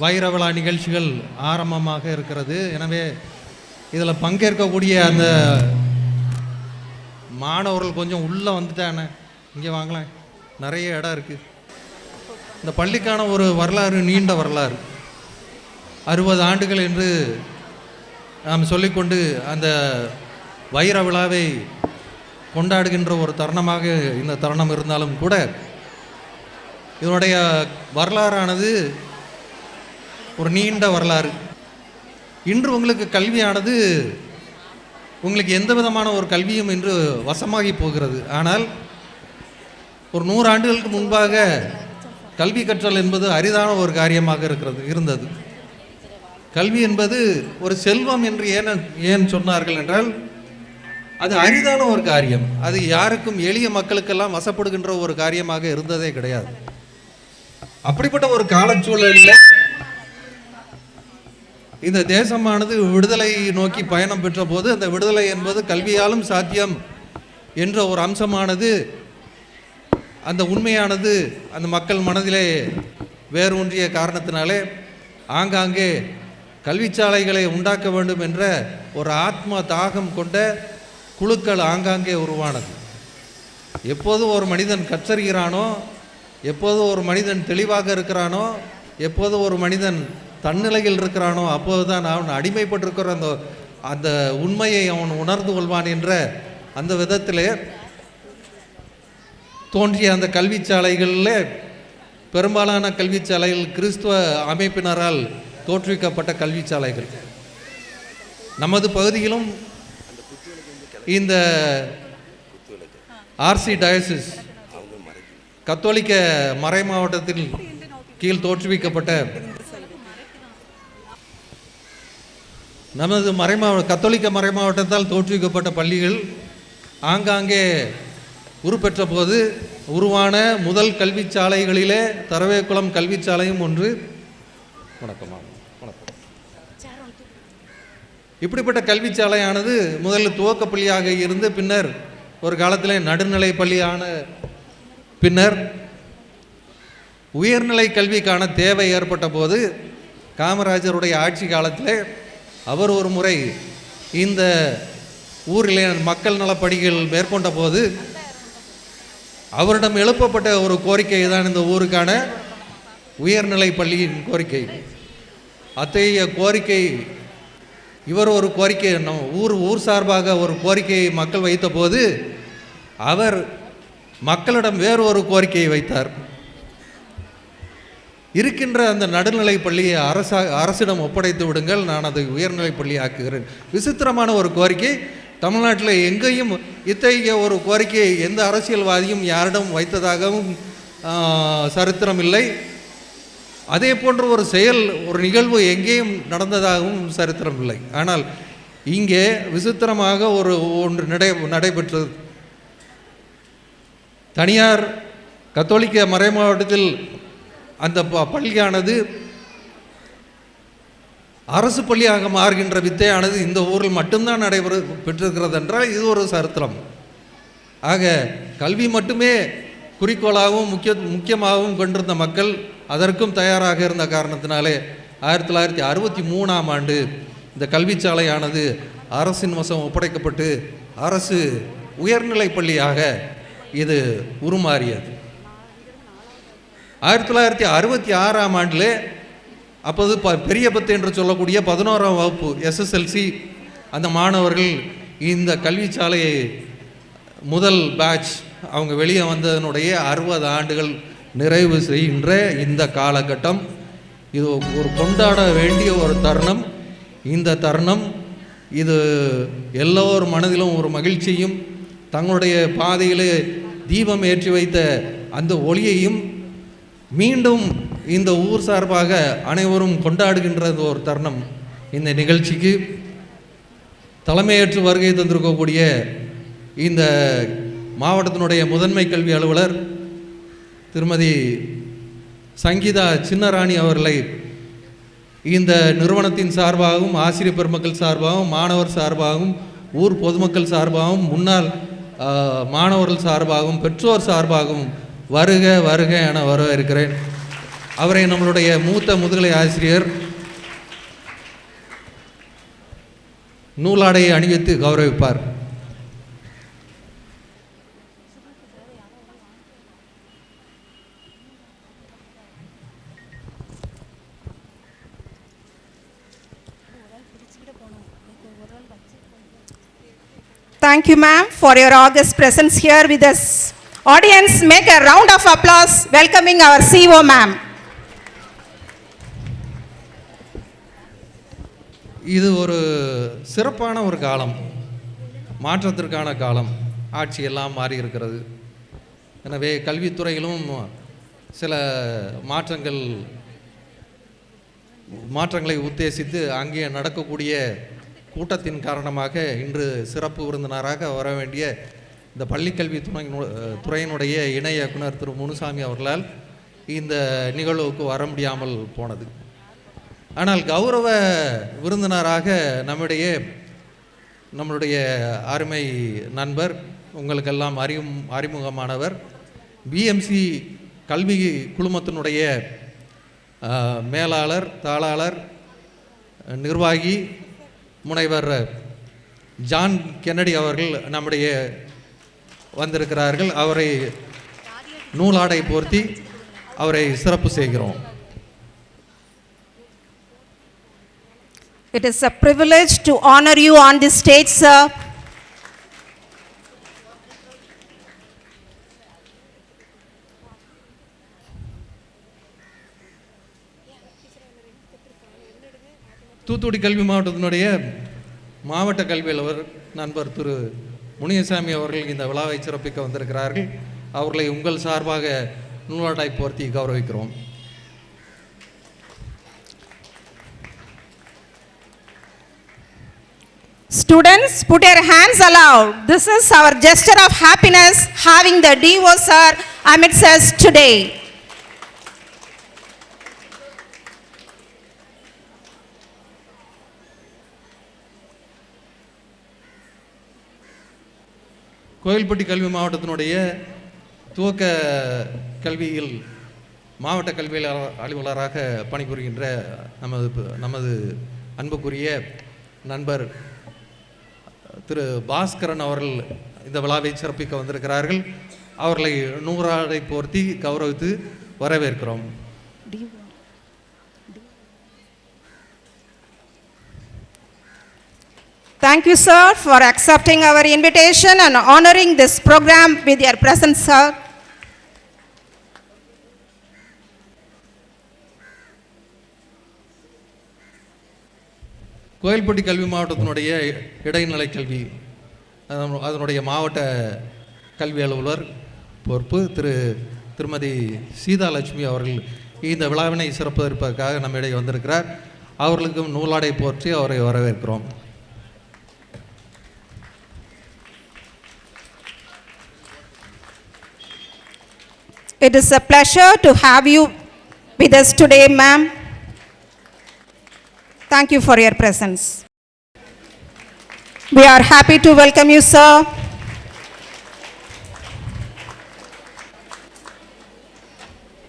வைர விழா நிகழ்ச்சிகள் ஆரம்பமாக இருக்கிறது. எனவே இதில் பங்கேற்கக்கூடிய அந்த மாணவர்கள் கொஞ்சம் உள்ளே வந்துட்டானே, இங்கே வாங்கலாம், நிறைய இடம் இருக்குது. இந்த பள்ளிக்கான ஒரு வரலாறு, நீண்ட வரலாறு, 60 ஆண்டுகள் என்று நாம் சொல்லிக்கொண்டு அந்த வைர விழாவை கொண்டாடுகின்ற ஒரு தருணமாக இந்த தருணம் இருந்தாலும் கூட இதனுடைய வரலாறானது ஒரு நீண்ட வரலாறு. இன்று உங்களுக்கு கல்வியானது உங்களுக்கு எந்த விதமான ஒரு கல்வியும் இன்று வசமாகி போகிறது. ஆனால் ஒரு 100 ஆண்டுகளுக்கு முன்பாக கல்வி கற்றல் என்பது அரிதான ஒரு காரியமாக இருந்தது. கல்வி என்பது ஒரு செல்வம் என்று ஏன் சொன்னார்கள் என்றால், அது அரிதான ஒரு காரியம். அது யாருக்கும், எளிய மக்களுக்கெல்லாம் வசப்படுகின்ற ஒரு காரியமாக இருந்ததே கிடையாது. அப்படிப்பட்ட ஒரு காலச்சூழலில் இந்த தேசமானது விடுதலை நோக்கி பயணம் பெற்ற போது, அந்த விடுதலை என்பது கல்வியாலும் சாத்தியம் என்ற ஒரு அம்சமானது, அந்த உண்மையானது அந்த மக்கள் மனதிலே வேரூன்றிய காரணத்தினாலே ஆங்காங்கே கல்விச்சாலைகளை உண்டாக்க வேண்டும் என்ற ஒரு ஆத்ம தாகம் கொண்ட குழுக்கள் ஆங்காங்கே உருவானது. எப்போது ஒரு மனிதன் கற்றறிகிறானோ, எப்போது ஒரு மனிதன் தெளிவாக இருக்கிறானோ, எப்போது ஒரு மனிதன் தன்னிலையில் இருக்கிறானோ, அப்போதுதான் அவன் அடிமைப்பட்டிருக்கிற அந்த உண்மையை அவன் உணர்ந்து கொள்வான் என்ற அந்த விதத்திலே தோன்றிய அந்த கல்விச்சாலைகளில் பெரும்பாலான கல்விச்சாலைகள் கிறிஸ்துவ அமைப்பினரால் தோற்றுவிக்கப்பட்ட கல்விச்சாலைகள். நமது பகுதியிலும் இந்த ஆர்சி டயசிஸ் கத்தோலிக்க மறை மாவட்டத்தில் கீழ் தோற்றுவிக்கப்பட்ட நமது கத்தோலிக்க மறை மாவட்டத்தால் தோற்றுவிக்கப்பட்ட பள்ளிகள் ஆங்காங்கே உருப்பெற்ற போது உருவான முதல் கல்விச்சாலைகளிலே தரவேக்குளம் கல்விச்சாலையும் ஒன்று. வணக்கம். இப்படிப்பட்ட கல்விச்சாலையானது முதலில் துவக்க பள்ளியாக இருந்து பின்னர் ஒரு காலத்தில் நடுநிலை பள்ளியான பின்னர் உயர்நிலை கல்விக்கான தேவை ஏற்பட்ட போது காமராஜருடைய ஆட்சி காலத்தில் அவர் ஒரு முறை இந்த ஊரிலே மக்கள் நலப்பணிகள் மேற்கொண்ட போது அவரிடம் எழுப்பப்பட்ட ஒரு கோரிக்கை தான் இந்த ஊருக்கான உயர்நிலை பள்ளியின் கோரிக்கை. அத்தகைய கோரிக்கை, இவர் ஒரு கோரிக்கை, ஊர் சார்பாக ஒரு கோரிக்கையை மக்கள் வைத்த போது அவர் மக்களிடம் வேறு ஒரு கோரிக்கையை வைத்தார். இருக்கின்ற அந்த நடுநிலை பள்ளியை அரசிடம் ஒப்படைத்து விடுங்கள், நான் அதை உயர்நிலை பள்ளி ஆக்குகிறேன். விசித்திரமான ஒரு கோரிக்கை. தமிழ்நாட்டில் எங்கேயும் இத்தகைய ஒரு கோரிக்கையை எந்த அரசியல்வாதியும் யாரிடம் வைத்ததாகவும் சரித்திரம் இல்லை. அதே போன்ற ஒரு செயல், ஒரு நிகழ்வு எங்கேயும் நடந்ததாகவும் சரித்திரம் இல்லை. ஆனால் இங்கே விசித்திரமாக ஒன்று நடைபெற்றது. தனியார் கத்தோலிக்க மறை மாவட்டத்தில் அந்த பள்ளியானது அரசு பள்ளியாக மாறுகின்ற வித்தையானது இந்த ஊரில் மட்டும்தான் பெற்றிருக்கிறது என்றால் இது ஒரு சரித்திரம். ஆக கல்வி மட்டுமே குறிக்கோளாகவும் முக்கியமாகவும் கொண்டிருந்த மக்கள் அதற்கும் தயாராக இருந்த காரணத்தினாலே 1963ஆம் ஆண்டு இந்த கல்விச்சாலையானது அரசின் வசம் ஒப்படைக்கப்பட்டு அரசு உயர்நிலை பள்ளியாக இது உருமாறியது. 1966ஆம் ஆண்டில் அப்போது பெரிய பத்து என்று சொல்லக்கூடிய 11ஆம் வகுப்பு SSLC அந்த மாணவர்கள் இந்த கல்விச்சாலையை முதல் பேட்ச் அவங்க வெளியே வந்ததனுடைய 60 ஆண்டுகள் நிறைவு செய்கின்ற இந்த காலகட்டம் இது ஒரு கொண்டாட வேண்டிய ஒரு தருணம். இந்த தருணம் இது எல்லோர் மனதிலும் ஒரு மகிழ்ச்சியும், தங்களுடைய பாதையிலே தீபம் ஏற்றி வைத்த அந்த ஒளியையும் மீண்டும் இந்த ஊர் சார்பாக அனைவரும் கொண்டாடுகின்ற ஒரு தருணம். இந்த நிகழ்ச்சிக்கு தலைமையேற்று வருகை தந்திருக்கக்கூடிய இந்த மாவட்டத்தினுடைய முதன்மை கல்வி அலுவலர் திருமதி சங்கீதா சின்னராணி அவர்களை இந்த நிறுவனத்தின் சார்பாகவும், ஆசிரியர் பெருமக்கள் சார்பாகவும், மாணவர் சார்பாகவும், ஊர் பொதுமக்கள் சார்பாகவும், முன்னாள் மாணவர்கள் சார்பாகவும், பெற்றோர் சார்பாகவும் வருக வருக என வரவேற்கிறேன். அவரை நம்மளுடைய மூத்த முதுகலை ஆசிரியர் நூலாடையை அணிவித்து கௌரவிப்பார். Thank you, ma'am, for your august presence here with us. Audience, make a round of applause welcoming our CO, ma'am. இது ஒரு சிறப்பான ஒரு காலம், மாற்றத்திற்கான காலம். ஆட்சி எல்லாம் மாறி இருக்கிறது. எனவே கல்வித்துறையிலும் சில மாற்றங்களை உத்தேசித்து அங்கே நடக்கக்கூடிய கூட்டத்தின் காரணமாக இன்று சிறப்பு விருந்தினராக வர வேண்டிய இந்த பள்ளிக்கல்வி துறையினுடைய இணை இயக்குனர் திரு முனுசாமி அவர்களால் இந்த நிகழ்வுக்கு வர முடியாமல் போனது. ஆனால் கௌரவ விருந்தினராக நம்மளுடைய அருமை நண்பர், உங்களுக்கெல்லாம் அறிமுகமானவர், பிஎம்சி கல்வி குழுமத்தினுடைய மேலாளர், தாளாளர், நிர்வாகி முனைவர் ஜான் கென்னடி அவர்கள் நம்முடைய வந்திருக்கிறார்கள். அவரை நூலாடை போர்த்தி அவரை சிறப்பு செய்கிறோம். It is a privilege to honor you on this stage, sir. Thoothukudi கல்வி மாவட்டத்தினுடைய மாவட்ட கல்வி அலுவலர் நண்பர் திரு முனியசாமி அவர்கள் இந்த விழாவை சிறப்பிக்க வந்திருக்கிறார்கள். அவர்களை உங்கள் சார்பாக நூலாடை போர்த்தி கௌரவிக்கிறோம். Students, put your hands aloud. This is our gesture of happiness having the DO sir amidst us today. Kovilpatti கல்வி மாவட்டத்தினுடைய துவக்க கல்வியில் மாவட்ட கல்வி அலுவலராக பணிபுரிகின்ற நமது அன்புக்குரிய நண்பர் திரு பாஸ்கரன் அவர்கள் இந்த விழாவை சிறப்பிக்க வந்திருக்கிறார்கள். அவர்களை நூறாடை போர்த்தி கௌரவித்து வரவேற்கிறோம். Thank you, sir, for accepting our invitation and honoring this program with your presence, sir. Kovilpatti கல்வி மாவட்டத்தினுடைய இடைநிலை கல்வி அதனுடைய மாவட்ட கல்வி அலுவலர் பொறுப்பு திருமதி சீதாலட்சுமி அவர்கள் இந்த விழாவினை சிறப்பிப்பதற்காக நம்மிடையே வந்திருக்கிறார். அவர்களுக்கும் நூலாடை போற்றி அவரை வரவேற்கிறோம். It is a pleasure to have you with us today, ma'am. Thank you for your presence. We are happy to welcome you, sir.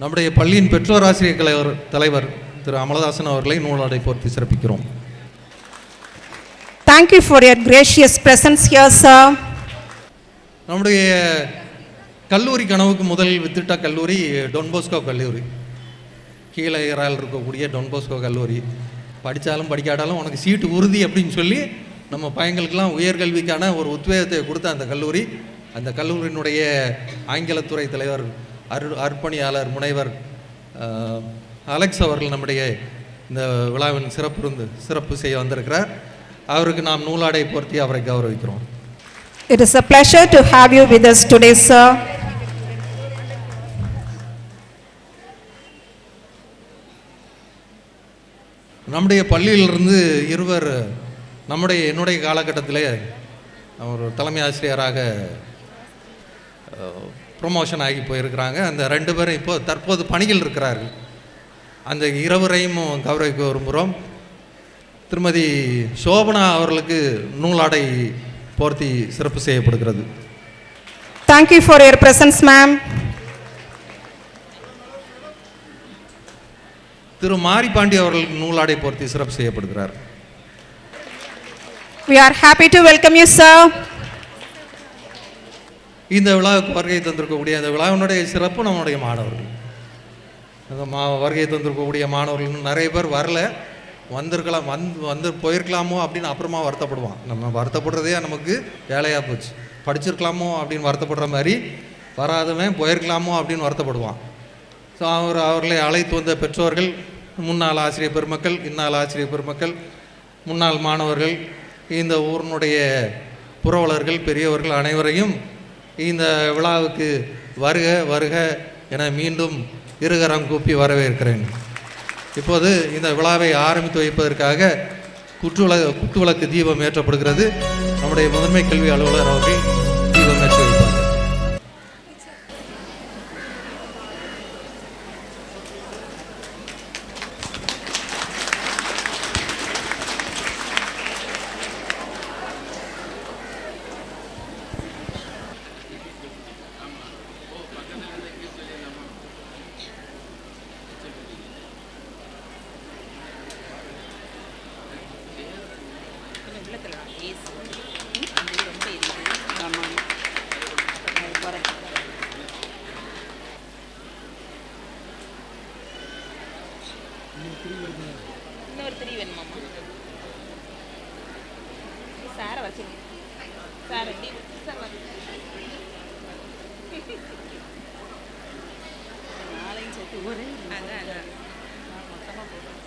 நம்முடைய பள்ளியின் பெற்றோர் ஆசிரியர் தலைவர் திரு அமலதாசன் அவர்களை நூலாடை போர்த்தி சிறப்பிக்கிறோம். Thank you for your gracious presence here, sir. நம்முடைய கல்லூரி கனவுக்கு முதலில் வித்திட்ட கல்லூரி டொன்போஸ்கோ கல்லூரி, கீழே ஏறால் இருக்கக்கூடிய டொன்போஸ்கோ கல்லூரி. படித்தாலும் படிக்காட்டாலும் உனக்கு சீட்டு உறுதி அப்படின்னு சொல்லி நம்ம பையங்களுக்கெல்லாம் உயர்கல்விக்கான ஒரு உத்வேகத்தை கொடுத்த அந்த கல்லூரியினுடைய ஆங்கிலத்துறை தலைவர் அர்ப்பணியாளர் முனைவர் அலெக்ஸ் அவர்கள் நம்முடைய இந்த விழாவின் சிறப்பு செய்ய வந்திருக்கிறார். அவருக்கு நாம் நூலாடை போர்த்தி அவரை கௌரவிக்கிறோம். It is a pleasure to have you with us today, sir. நம்முடைய பள்ளியிலிருந்து இருவர் என்னுடைய காலகட்டத்திலே ஒரு தலைமை ஆசிரியராக ப்ரொமோஷன் ஆகி போயிருக்கிறாங்க. அந்த 2 பேரும் இப்போ தற்போது பணியில் இருக்கிறார்கள். அந்த இருவரையும் கௌரவிக்க விரும்புகிறோம். திருமதி சோபனா அவர்களுக்கு நூலாடை போர்த்தி சிறப்பு செய்யப்படுகிறது. Thank you for your presence, ma'am. திரு மாரிபாண்டி அவர்கள் நூலாடை போர்த்தி சிறப்பு செய்யப்படுகிறார். We are happy to welcome you, sir. இந்த விழாவுக்கு வருகை தந்திருக்கக்கூடிய இந்த விழாவினுடைய சிறப்பு நம்முடைய மாணவர்கள். அந்த வருகை தந்திருக்கக்கூடிய மாணவர்கள் இன்னும் நிறைய பேர் வரல, வந்திருக்கலாம், வந்து போயிருக்கலாமோ அப்படின்னு அப்புறமா வருத்தப்படுவான். நம்ம வருத்தப்படுறதே நமக்கு வேலையாக போச்சு. படிச்சிருக்கலாமோ அப்படின்னு வருத்தப்படுற மாதிரி வராதவன் போயிருக்கலாமோ அப்படின்னு வருத்தப்படுவான். ஸோ அவர்களை அழைத்து வந்த பெற்றோர்கள், முன்னாள் ஆசிரியர் பெருமக்கள், இந்நாள் ஆசிரியர் பெருமக்கள், முன்னாள் மாணவர்கள், இந்த ஊரினுடைய புரவலர்கள், பெரியவர்கள் அனைவரையும் இந்த விழாவுக்கு வருக வருக என மீண்டும் இருகரம் கூப்பி வரவேற்கிறேன். இப்போது இந்த விழாவை ஆரம்பித்து வைப்பதற்காக குத்துவிளக்கு தீபம் ஏற்றப்படுகிறது. நம்முடைய முதன்மை கல்வி அலுவலர் அவர்கள் தீபம் ஏற்றி வைப்பார். இன்னொரு 3 வேணுமாம்மா? சாரை வச்சுருங்க. சார் எப்படி சார் நாளையும் சேர்த்து ஒரே அதான் மொத்தமாக போடுறோம்.